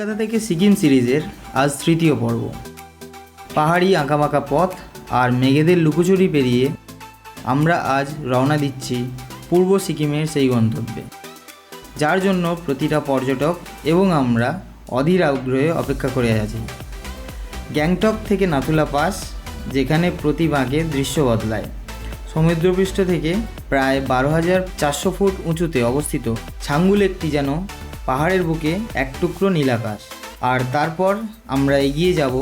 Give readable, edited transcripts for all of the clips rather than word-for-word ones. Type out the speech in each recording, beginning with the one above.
কলকাতা থেকে সিকিম সিরিজের আজ তৃতীয় পর্ব। পাহাড়ি আঁকাবাঁকা পথ আর মেঘেদের লুকোচুরি পেরিয়ে আমরা আজ রওনা দিচ্ছি পূর্ব সিকিমের সেই গন্তব্যে, যার জন্য প্রতিটা পর্যটক এবং আমরা অধীর আগ্রহে অপেক্ষা করে আছি। গ্যাংটক থেকে নাথুলা পাস, যেখানে প্রতি বাঁকে দৃশ্য বদলায়। সমুদ্রপৃষ্ঠ থেকে প্রায় 12,400 ফুট উঁচুতে অবস্থিত ছাঙ্গু লেকটি যেন পাহাড়ের বুকে এক টুকরো নীলাকাশ। আর তারপর আমরা এগিয়ে যাব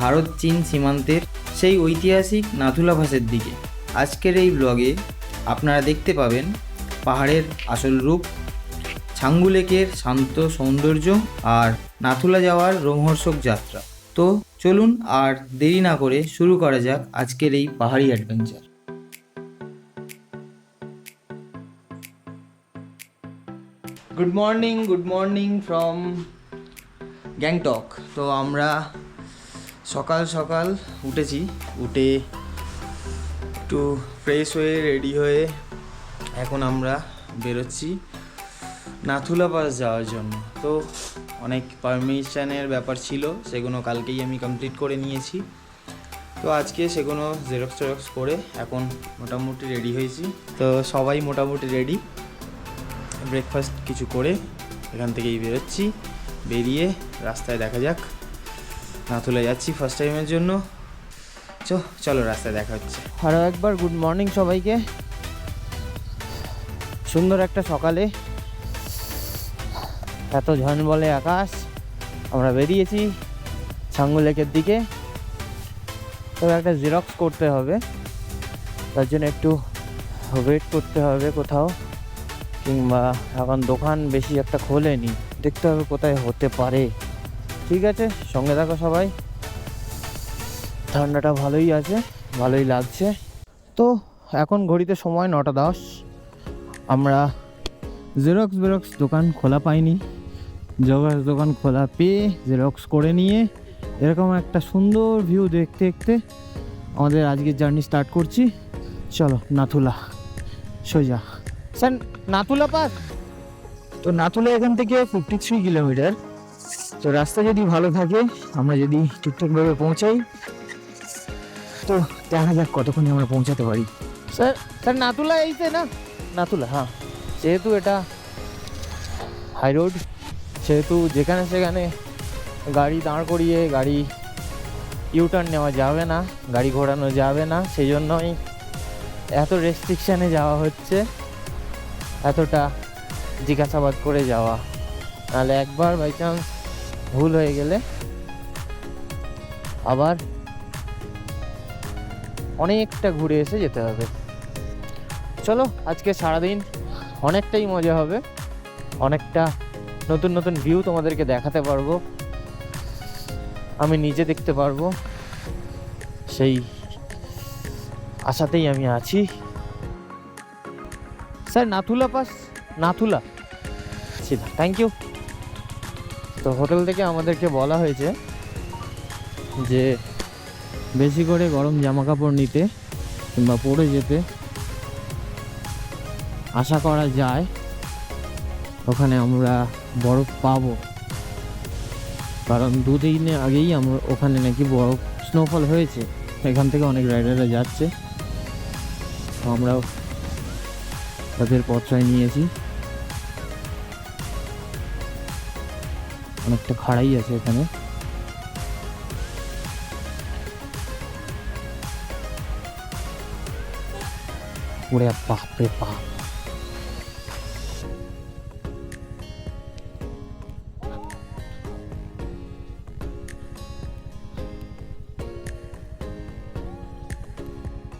ভারত চীন সীমান্তের সেই ঐতিহাসিক নাথুলা পাসের দিকে। আজকের এই ব্লগে আপনারা দেখতে পাবেন পাহাড়ের আসল রূপ, ছাঙ্গু লেকের শান্ত সৌন্দর্য আর নাথুলা যাওয়ার রোমহর্ষক যাত্রা। তো চলুন আর দেরি না করে শুরু করা যাক আজকের এই পাহাড়ি adventure. Good morning from Gangtok. তো আমরা সকাল সকাল উঠে একটু ফ্রেশ হয়ে রেডি হয়ে এখন আমরা বেরোচ্ছি নাথুলা পাস যাওয়ার জন্য। তো অনেক পারমিশনের ব্যাপার ছিল, সেগুলো কালকেই আমি কমপ্লিট করে নিয়েছি। তো আজকে সেগুলো জেরক্স করে এখন মোটামুটি রেডি হয়েছি। তো সবাই মোটামুটি রেডি, ব্রেকফাস্ট কিছু করে এখান থেকেই বেরোচ্ছি। বেরিয়ে রাস্তায় দেখা যাক, নাথুলা যাচ্ছি ফার্স্ট টাইমের জন্য। চলো রাস্তায় দেখা হচ্ছে। আরও একবার গুড মর্নিং সবাইকে। সুন্দর একটা সকালে, এত ঝলমলে আকাশ, আমরা বেরিয়েছি ছাঙ্গু লেকের দিকে। তো একটা জেরক্স করতে হবে, তার জন্য একটু ওয়েট করতে হবে কোথাও, কিংবা এখন দোকান বেশি একটা খোলেনি, দেখতে হবে কোথায় হতে পারে। ঠিক আছে, সঙ্গে থাকো সবাই। ঠান্ডাটা ভালোই আছে, ভালোই লাগছে। তো এখন ঘড়িতে সময় 9:10। আমরা জেরক্স দোকান খোলা পাইনি, জেরক্স দোকান খোলা পেয়ে জেরক্স করে নিয়ে এরকম একটা সুন্দর ভিউ দেখতে দেখতে আমাদের আজকের জার্নি স্টার্ট করছি। চলো নাথুলা সোজা। Sir Nathula pass. তো নাথুলা এখান থেকে 53 কিলোমিটার। তো রাস্তা যদি ভালো থাকে, আমরা যদি ঠিকঠাকভাবে পৌঁছাই, তো দেখা যাক কতক্ষণে আমরা পৌঁছাতে পারি। স্যার নাথুলা এইতে না? নাথুলা, হ্যাঁ। যেহেতু এটা হাই রোড, সেহেতু যেখানে সেখানে গাড়ি দাঁড় করিয়ে গাড়ি ইউটার্ন নেওয়া যাবে না, গাড়ি ঘোরানো যাবে না। সেই জন্যই এত রেস্ট্রিকশানে যাওয়া হচ্ছে, এতটা জিজ্ঞাসাবাদ করে যাওয়া। নাহলে একবার বাই চান্স ভুল হয়ে গেলে আবার অনেকটা ঘুরে এসে যেতে হবে। চলো, আজকে সারাদিন অনেকটাই মজা হবে, অনেকটা নতুন নতুন ভিউ তোমাদেরকে দেখাতে পারবো, আমি নিজে দেখতে পারবো, সেই আশাতেই আমি আছি। স্যার নাথুলা পাস, নাথুলা সিধা, থ্যাংক ইউ। তো হোটেল থেকে আমাদেরকে বলা হয়েছে যে বেশি করে গরম জামা কাপড় নিতে কিংবা পরে যেতে। আশা করা যায় ওখানে আমরা বরফ পাবো, কারণ 2 দিন আগেই আমরা ওখানে নাকি বরফ স্নোফল হয়েছে। এখান থেকে অনেক রাইডাররা যাচ্ছে, আমরাও তাদের পথটায় নিয়েছি। অনেকটা খাড়াই আছে এখানে। ওরে বাপ রে বাপ,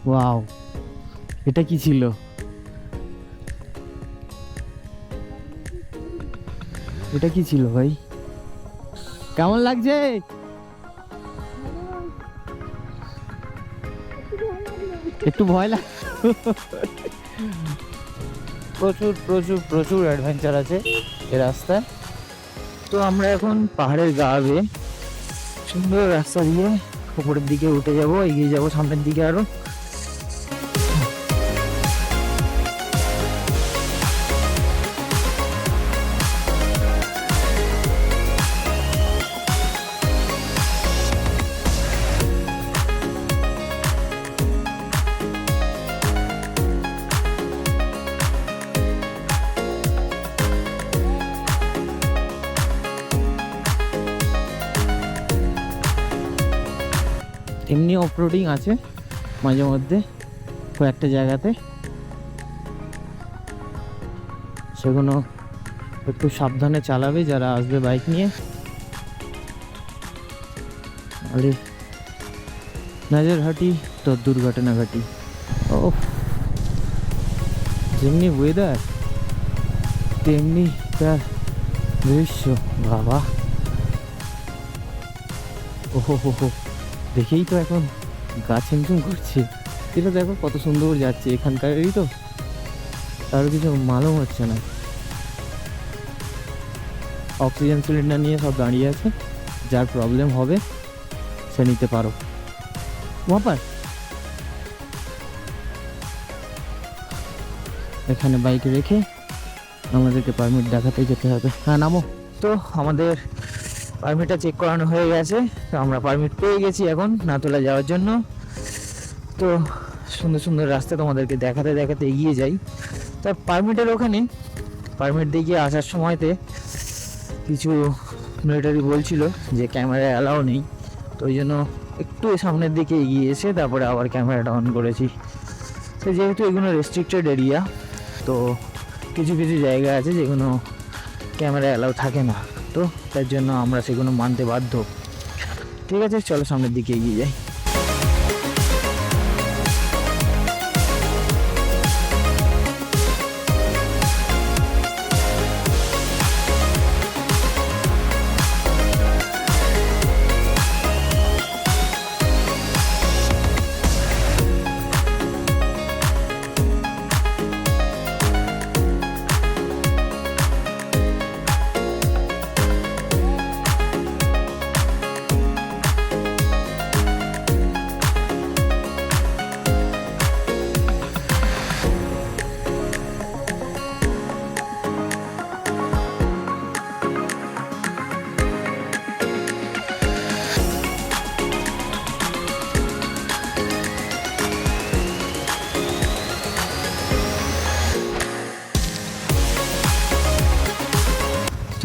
ওয়াও, এটা কি ছিল? এটা কি ছিল ভাই? কেমন লাগছে? একটু ভয় লাগে। প্রচুর প্রচুর প্রচুর অ্যাডভেঞ্চার আছে এই রাস্তায়। তো আমরা এখন পাহাড়ের গা বেয়ে সুন্দর রাস্তা দিয়ে উপরের দিকে উঠে যাব, এগিয়ে যাব সামনের দিকে আরো। এমনি অফরোডিং আছে মাঝে মধ্যে কয়েকটা জায়গাতে, সেগুলো একটু সাবধানে চালাবে যারা আসবে বাইক নিয়ে। আরে নজর হাঁটি তো দুর্ঘটনা ঘটি। ও যেমনি ওয়েদার তেমনি তার দৃশ্য, বাবা ওহো হো হো, দেখেই তো এখন গা ছিমছুম করছে। এটা দেখো কত সুন্দর যাচ্ছে, এখানকারই তো, তার কিছু মালুম হচ্ছে না। অক্সিজেন সিলিন্ডার নিয়ে সব দাঁড়িয়ে আছে, যার প্রবলেম হবে সে নিতে পারো। ওয়াপার এখানে বাইক রেখে আমাদেরকে পারমিট দেখাতে যেতে হবে। হ্যাঁ নামো। তো আমাদের পারমিটটা চেক করানো হয়ে গেছে, তো আমরা পারমিট পেয়ে গেছি এখন নাতুলা যাওয়ার জন্য। তো সুন্দর সুন্দর রাস্তা তোমাদেরকে দেখাতে দেখাতে এগিয়ে যাই। তা পারমিটের ওখানে পারমিট দেখিয়ে আসার সময়তে কিছু মিলিটারি বলছিল যে ক্যামেরা অ্যালাউ নেই, তো ওই জন্য একটু সামনের দিকে এগিয়ে এসে তারপরে আবার ক্যামেরাটা অন করেছি। তো যেহেতু এগুলো রেস্ট্রিক্টেড এরিয়া, তো কিছু কিছু জায়গা আছে যেগুলো ক্যামেরা অ্যালাউ থাকে না, তো তার জন্য আমরা সেগুলো মানতে বাধ্য। ঠিক আছে, চলো সামনের দিকে এগিয়ে যাই।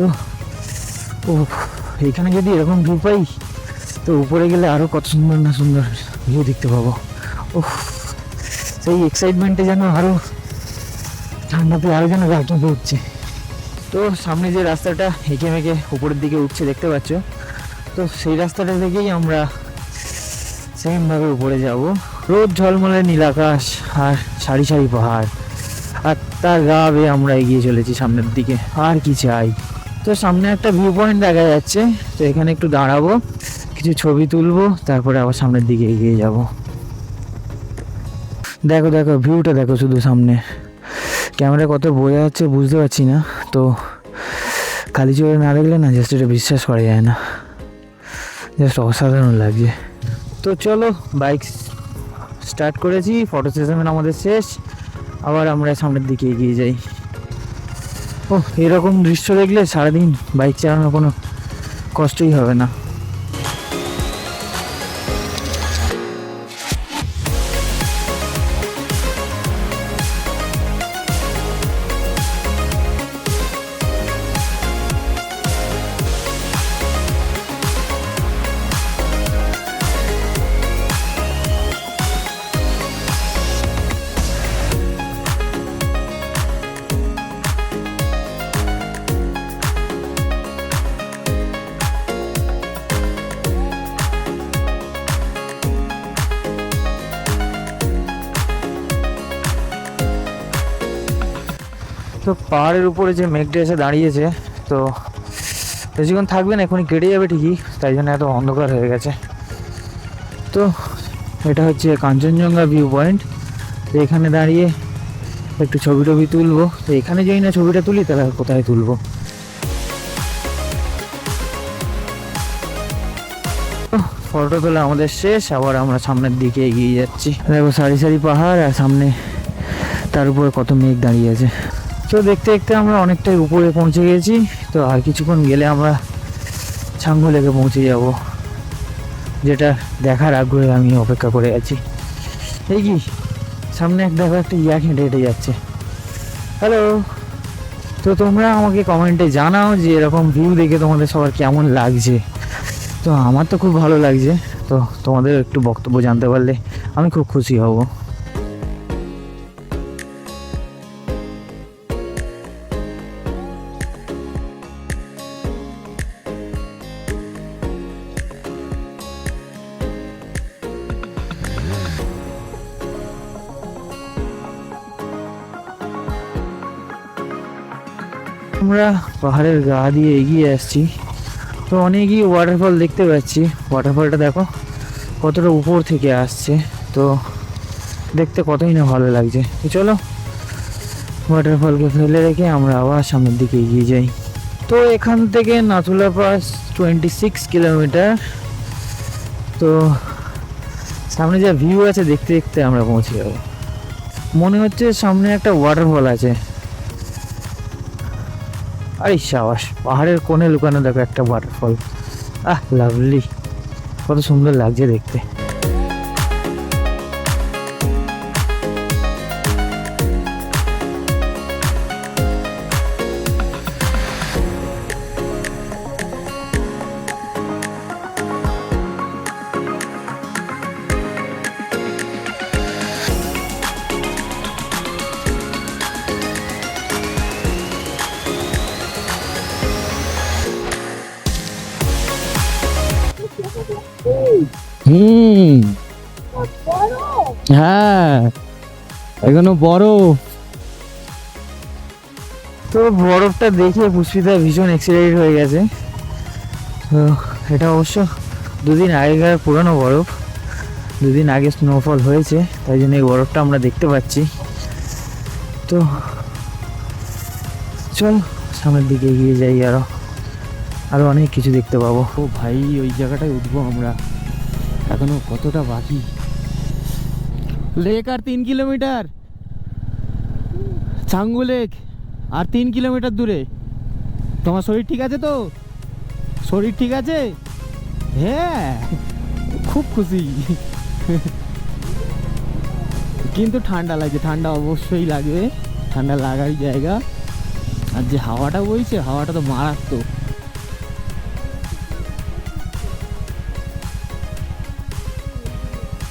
তো ও এখানে যদি এরকম ভিউ পাই, তো উপরে গেলে আরও কত সুন্দর না সুন্দর ভিউ দেখতে পাবো। ও সেই এক্সাইটমেন্টে যেন আরও ঠান্ডাতে আরও যেন গা কেঁপে উঠছে। তো সামনে যে রাস্তাটা হেঁকে মেঁকে উপরের দিকে উঠছে দেখতে পাচ্ছ, তো সেই রাস্তাটা থেকেই আমরা সেমভাবে উপরে যাব। রোদ ঝলমলে নীল আকাশ আর সারি সারি পাহাড়, আর তার গা বেয়ে আমরা এগিয়ে চলেছি সামনের দিকে। আর কি চাই। তো সামনে একটা ভিউ পয়েন্ট দেখা যাচ্ছে, তো এখানে একটু দাঁড়াবো, কিছু ছবি তুলবো, তারপরে আবার সামনের দিকে এগিয়ে যাব। দেখো দেখো ভিউটা দেখো শুধু সামনে, ক্যামেরা কত বোঝা যাচ্ছে বুঝতে পারছি না, তো খালি চোখে না দেখলে না জাস্ট এটা বিশ্বাস করা যায় না, জাস্ট অসাধারণ লাগছে। তো চলো বাইক স্টার্ট করেছি, ফটো সেশন আমাদের শেষ, আবার আমরা সামনের দিকে এগিয়ে যাই। ও এরকম দৃশ্য দেখলে সারাদিন বাইক চালানোর কোনো কষ্টই হবে না। তো পাহাড়ের উপরে যে মেঘটা এসে দাঁড়িয়েছে, তো বেশিক্ষণ থাকবে না, এখনই কেটে যাবে ঠিকই, তাই জন্য এত অন্ধকার হয়ে গেছে। তো এটা হচ্ছে কাঞ্চনজঙ্ঘা ভিউ পয়েন্ট। তো এখানে দাঁড়িয়ে একটু ছবি টবি তুলবো, তো এখানে যদি না ছবিটা তুলি তাহলে কোথায় তুলবো। ফটো তোলা আমাদের শেষ, আবার আমরা সামনের দিকে এগিয়ে যাচ্ছি। দেখো সারি সারি পাহাড় আর সামনে তার উপরে কত মেঘ দাঁড়িয়ে আছে। তো দেখতে দেখতে আমরা অনেকটাই উপরে পৌঁছে গেছি, তো আর কিছুক্ষণ গেলে আমরা ছাঙ্গু লেকে পৌঁছে যাব, যেটা দেখার আগ্রহে আমি অপেক্ষা করে আছি। এই কি সামনে দেখো একটা ইয়াক হেঁটে হেঁটে যাচ্ছে। হ্যালো। তো তোমরা আমাকে কমেন্টে জানাও যে এরকম ভিউ দেখে তোমাদের সবার কেমন লাগছে। তো আমার তো খুব ভালো লাগছে, তো তোমাদের একটু বক্তব্য জানতে পারলে আমি খুব খুশি হব। আমরা পাহাড়ের গা দিয়ে এগিয়ে আসছি, তো অনেকই ওয়াটারফল দেখতে পাচ্ছি। ওয়াটারফলটা দেখো কতটা উপর থেকে আসছে, তো দেখতে কতই না ভালো লাগছে। তো চলো ওয়াটারফলকে ফেলে রেখে আমরা আবার সামনের দিকে এগিয়ে যাই। তো এখান থেকে নাথুলা পাস 26 কিলোমিটার। তো সামনে যা ভিউ আছে দেখতে দেখতে আমরা পৌঁছে যাবো। মনে হচ্ছে সামনে একটা ওয়াটারফল আছে। আরে সাবাস, পাহাড়ের কোণে লুকানো দেখো একটা ওয়াটারফল। লাভলি, কত সুন্দর লাগছে দেখতে। হ্যাঁ, এখনো বরফ। তো বরফটা দেখে পুষ্পিতা ভীষণ এক্সাইটেড হয়ে গেছে। তো এটা অবশ্য 2 দিন আগেকার পুরনো বরফ, 2 দিন আগে স্নোফল হয়েছে, তাই জন্য এই বরফটা আমরা দেখতে পাচ্ছি। তো চল সামনের দিকে এগিয়ে যাই, আরো অনেক কিছু দেখতে পাবো। ও ভাই, ওই জায়গাটায় উঠবো আমরা, এখনো কতটা বাকি। লেক আর 3 কিলোমিটার, ছাঙ্গু লেক আর 3 কিলোমিটার দূরে। তোমার শরীর ঠিক আছে তো? শরীর ঠিক আছে? হ্যাঁ, খুব খুশি। কিন্তু ঠান্ডা লাগছে, ঠান্ডা অবশ্যই লাগবে, ঠান্ডা লাগার জায়গা। আর যে হাওয়াটা বইছে, হাওয়াটা তো মারাত্মক।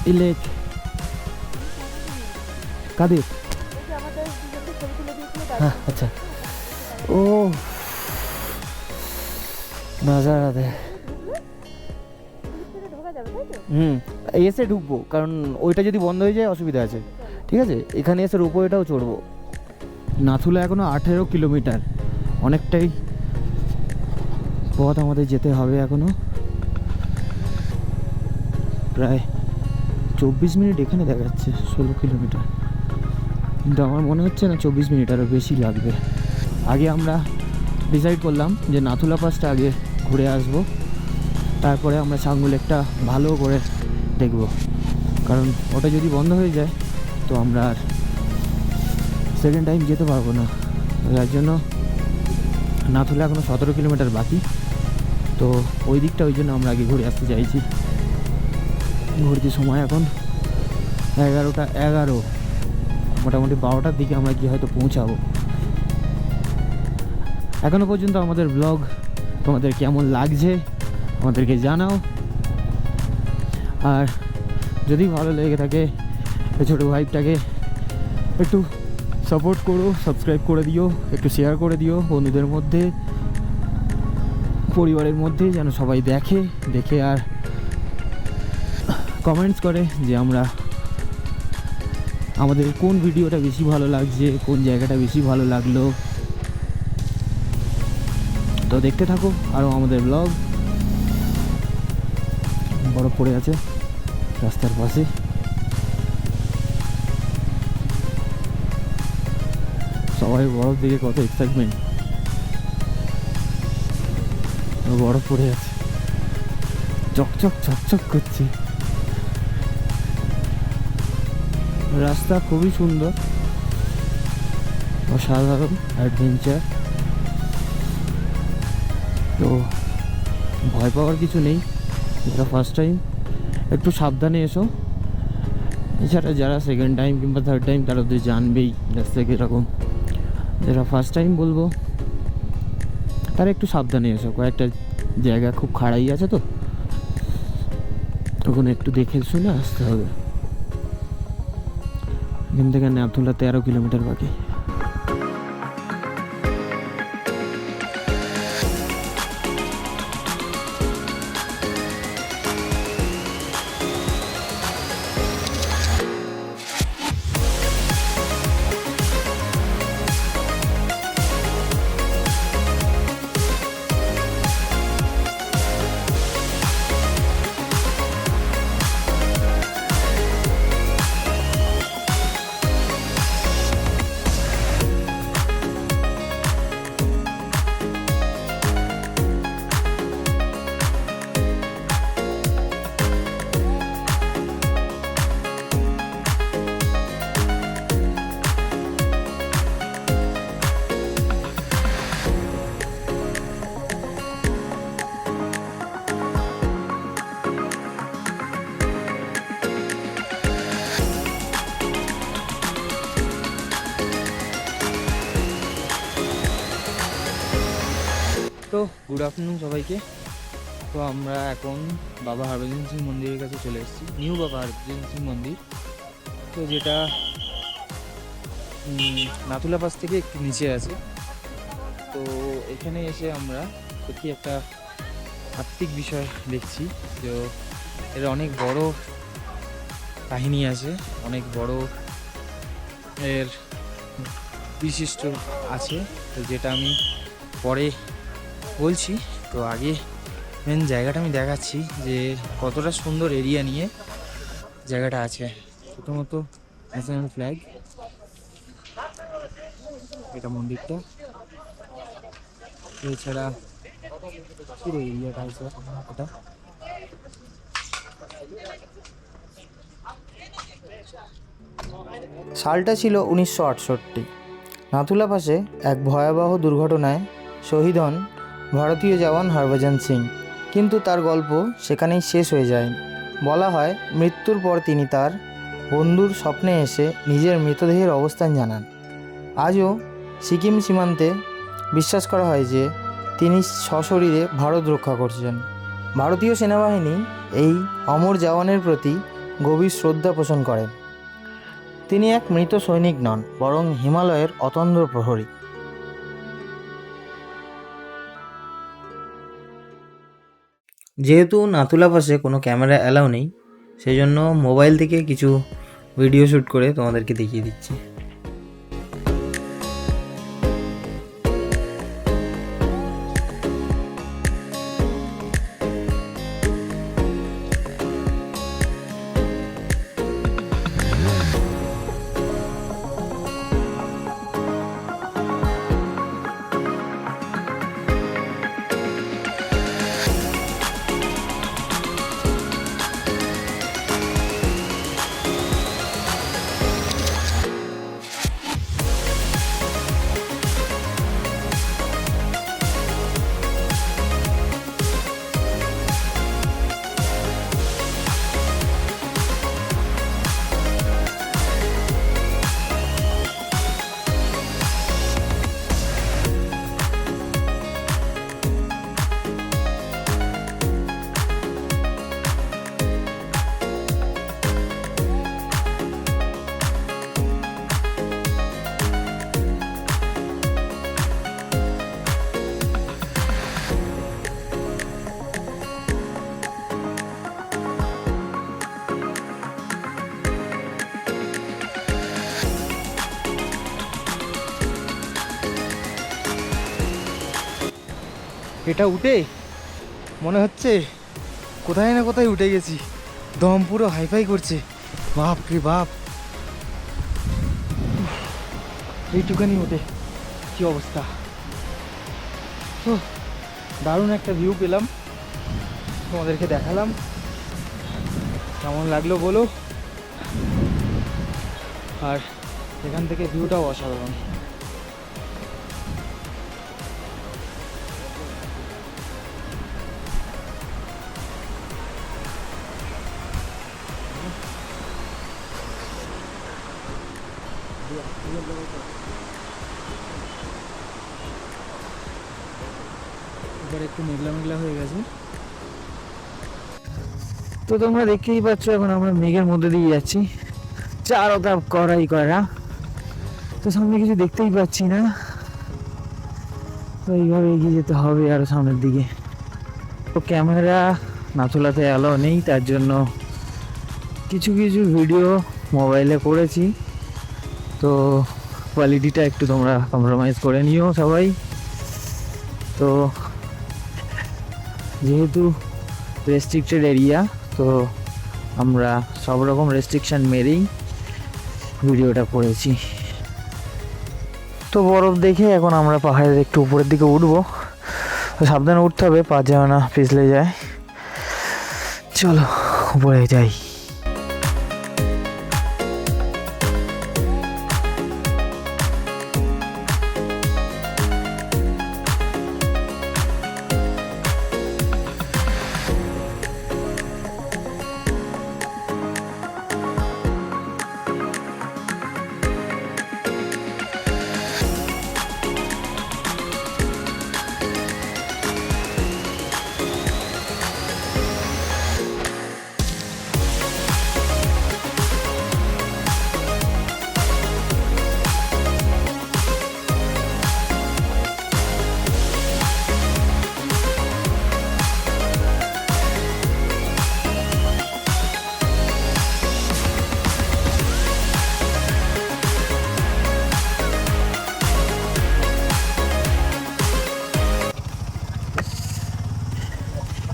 এই লেক কাদের? হ্যাঁ, আচ্ছা। ও নজারা দেখ। এসে ঢুকবো, কারণ ওইটা যদি বন্ধ হয়ে যায় অসুবিধা আছে। ঠিক আছে, এখানে এসে রোপওয়েটাও চড়বো। নাথুলা এখনো 18 কিলোমিটার, অনেকটাই পথ আমাদের যেতে হবে এখনো। প্রায় 24 মিনিট এখানে দেখাচ্ছে, 16 কিলোমিটার, কিন্তু আমার মনে হচ্ছে না 24 মিনিট, আরও বেশি লাগবে। আগে আমরা ডিসাইড করলাম যে নাথুলা পাসটা আগে ঘুরে আসবো, তারপরে আমরা ছাঙ্গু লেকটা ভালো করে দেখব, কারণ ওটা যদি বন্ধ হয়ে যায় তো আমরা আর সেকেন্ড টাইম যেতে পারবো না। যার জন্য নাথুলা এখনো 17 কিলোমিটার বাকি, তো ওই দিকটা, ওই জন্য আমরা আগে ঘুরে আসতে চাইছি। ঘুরতে সময় এখন 11টা 11, মোটামুটি 12টার দিকে আমরা গিয়ে হয়তো পৌঁছাবো। এখনো পর্যন্ত আমাদের ব্লগ তোমাদের কেমন লাগছে আমাদেরকে জানাও, আর যদি ভালো লেগে থাকে ছোটো ভাইটাকে একটু সাপোর্ট করো, সাবস্ক্রাইব করে দিও, একটু শেয়ার করে দিও বন্ধুদের মধ্যে, পরিবারের মধ্যে, যেন সবাই দেখে আর কমেন্টস করে যে আমাদের কোন ভিডিওটা বেশি ভালো লাগছে, কোন জায়গাটা বেশি ভালো লাগলো। তো দেখতে থাকো আরও আমাদের ব্লগ। বরফ পড়ে আছে রাস্তার পাশে, সবাই বরফ দিকে কত এক্সাইটমেন্ট। বরফ পড়ে আছে, চকচক চকচক করছে। রাস্তা খুবই সুন্দর, অসাধারণ অ্যাডভেঞ্চার। তো ভয় পাওয়ার কিছু নেই, যারা ফার্স্ট টাইম একটু সাবধানে এসো। এছাড়া যারা সেকেন্ড টাইম কিংবা থার্ড টাইম তারা তো জানবেই রাস্তা কীরকম। যারা ফার্স্ট টাইম বলবো তারা একটু সাবধানে এসো, কয়েকটা জায়গা খুব খাড়াই আছে, তো তখন একটু দেখে শুনে আসতে হবে। এখান থেকে নাথুলা 13 কিলোমিটার বাকি। তো গুড আফটারনুন সবাইকে। তো আমরা এখন বাবা হরভজন সিং মন্দিরের কাছে চলে এসেছি, নিউ বাবা হরভজন সিং মন্দির। তো যেটা নাথুলা পাস থেকে একটু নিচে আছে। তো এখানে এসে আমরা সত্যি একটা আত্মিক বিষয় দেখছি, যে এর অনেক বড় কাহিনী আছে, অনেক বড় এর বিশিষ্ট আছে, তো যেটা আমি পরে বলছি। তো আগে মেন জায়গাটা আমি দেখাচ্ছি যে কতটা সুন্দর এরিয়া নিয়ে জায়গাটা আছে। প্রথমত ন্যাশনাল ফ্ল্যাগ, এটা মন্দিরটা, এছাড়া পুরো এরিয়াটা আছে এটা। সালটা ছিল 1968। নাথুলা পাসে এক ভয়াবহ দুর্ঘটনায় শহীদ হন ভারতীয় জওয়ান হরভজন সিং। কিন্তু তার গল্প সেখানেই শেষ হয়ে যায়নি। বলা হয় মৃত্যুর পর তিনি তার বন্ধুর স্বপ্নে এসে নিজের মৃতদেহের অবস্থান জানান। আজও সিকিম সীমান্তে বিশ্বাস করা হয় যে তিনি সশরীরে ভারত রক্ষা করছেন। ভারতীয় সেনাবাহিনী এই অমর জওয়ানের প্রতি গভীর শ্রদ্ধা পোষণ করেন। তিনি এক মৃত সৈনিক নন, বরং হিমালয়ের অতন্দ্র প্রহরী। যেহেতু নাথুলা পাসে কোনো ক্যামেরা অ্যালাউ নেই, সেই জন্য মোবাইল থেকে কিছু ভিডিও শ্যুট করে তোমাদেরকে দেখিয়ে দিচ্ছি। এটা উঠে মনে হচ্ছে কোথায় না কোথায় উঠে গেছি, দম পুরো হাইফাই করছে। বাপ রে বাপ, এইটুখানি উঠে কি অবস্থা। তো দারুণ একটা ভিউ পেলাম, তোমাদেরকে দেখালাম, কেমন লাগলো বলো। আর এখান থেকে ভিউটাও অসাধারণ। এবার একটু মেঘলা মেঘলা হয়ে গেছে। তো তোমরা দেখতেই পাচ্ছ এখন আমরা মেঘের মধ্যে দিয়ে যাচ্ছি, চারোটা করাই করা, তো সামনে কিছু দেখতেই পাচ্ছি না, তো এইভাবে এগিয়ে যেতে হবে আরো সামনের দিকে। তো ক্যামেরা নাথুলাতে অ্যালাউ নেই, তার জন্য কিছু কিছু ভিডিও মোবাইলে করেছি, তো কোয়ালিটিটা একটু তোমরা কম্প্রোমাইজ করে নিও সবাই। তো যেহেতু রেস্ট্রিক্টেড এরিয়া, তো আমরা সব রকম রেস্ট্রিকশান মেরেই ভিডিওটা করেছি। তো বরফ দেখে এখন আমরা পাহাড়ের একটু উপরের দিকে উঠবো, তো সাবধানে উঠতে হবে, পা যেন না পিছলে যায়। চলো উপরে যাই।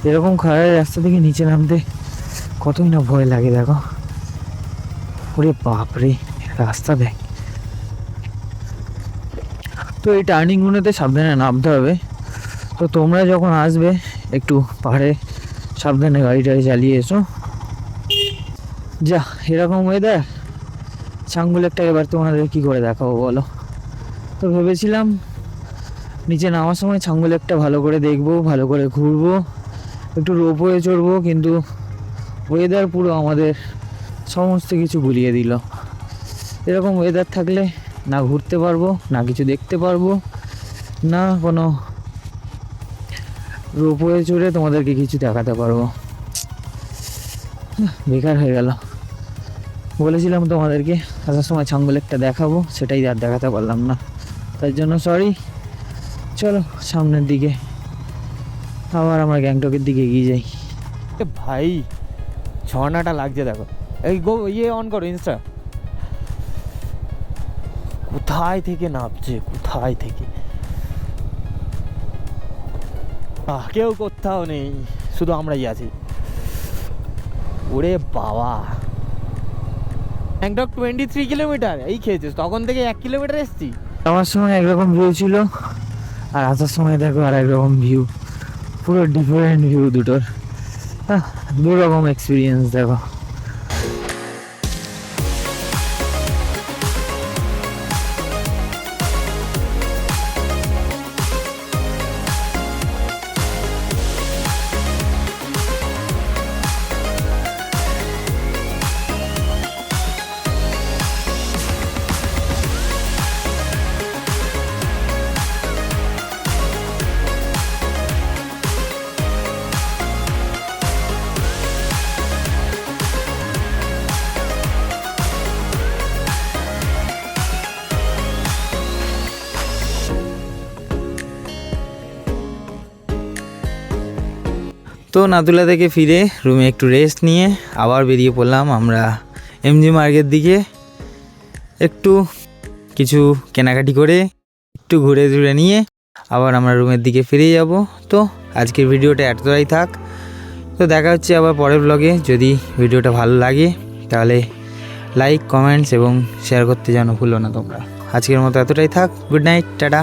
এরকম খাড়ার রাস্তা থেকে নিচে নামতে কতই না ভয় লাগে, দেখো, ওরে বাপরে রাস্তা দেখ। তো এই টার্নিংগুলোতে সাবধানে নামতে হবে, তো তোমরা যখন আসবে একটু পাহাড়ে সাবধানে গাড়ি টাড়ি চালিয়ে এসো। যা এরকম ওয়েদার, চাঙ্গুলেকটা এবার তোমাদের কী করে দেখাবো বলো। তো ভেবেছিলাম নিচে নামার সময় চাঙ্গুলেকটা ভালো করে দেখবো, ভালো করে ঘুরবো, একটু রোপওয়ে চড়বো, কিন্তু ওয়েদার পুরো আমাদের সমস্ত কিছু ভুলিয়ে দিল। এরকম ওয়েদার থাকলে না ঘুরতে পারবো, না কিছু দেখতে পারবো, না কোনো রোপওয়ে চড়ে তোমাদেরকে কিছু দেখাতে পারবো। বেকার হয়ে গেল। বলেছিলাম তোমাদেরকে আসার সময় চাঙ্গুলেকটা দেখাবো, সেটাই আর দেখাতে পারলাম না, তার জন্য সরি। চলো সামনের দিকে আবার আমরা গ্যাংটকের দিকে এগিয়ে যাই। ভাই ঝর্ণাটা লাগছে দেখো, এই ইয়ে অন করো ইনস্টা। কোথায় থেকে নামছে, কোথায় থেকে, কেউ কোথাও নেই, শুধু আমরাই আছি। ওরে বাবা, গ্যাংটক 23 কিলোমিটার এই খেয়েছিস, তখন থেকে 1 কিলোমিটার এসছি। আমার সময় একরকম ভিউ ছিল, আর আসার সময় দেখো আর একরকম ভিউ, পুরো ডিফারেন্ট ভিউ দুটোর, দু রকম এক্সপিরিয়েন্স দেখো। তো নাতুলা থেকে ফিরে রুমে একটু রেস্ট নিয়ে আবার বেরিয়ে পড়লাম আমরা এমজি মার্গের দিকে, একটু কিছু কেনাকাটি করে একটু ঘুরে ঘুরে নিয়ে আবার আমরা রুমের দিকে ফিরে যাব। তো আজকের ভিডিওটা এতটাই থাক, তো দেখা হচ্ছে আবার পরের ব্লগে। যদি ভিডিওটা ভালো লাগে তাহলে লাইক, কমেন্টস এবং শেয়ার করতে যেন ভুলো না তোমরা। আজকের মতো এতটাই থাক, গুড নাইট, টাটা।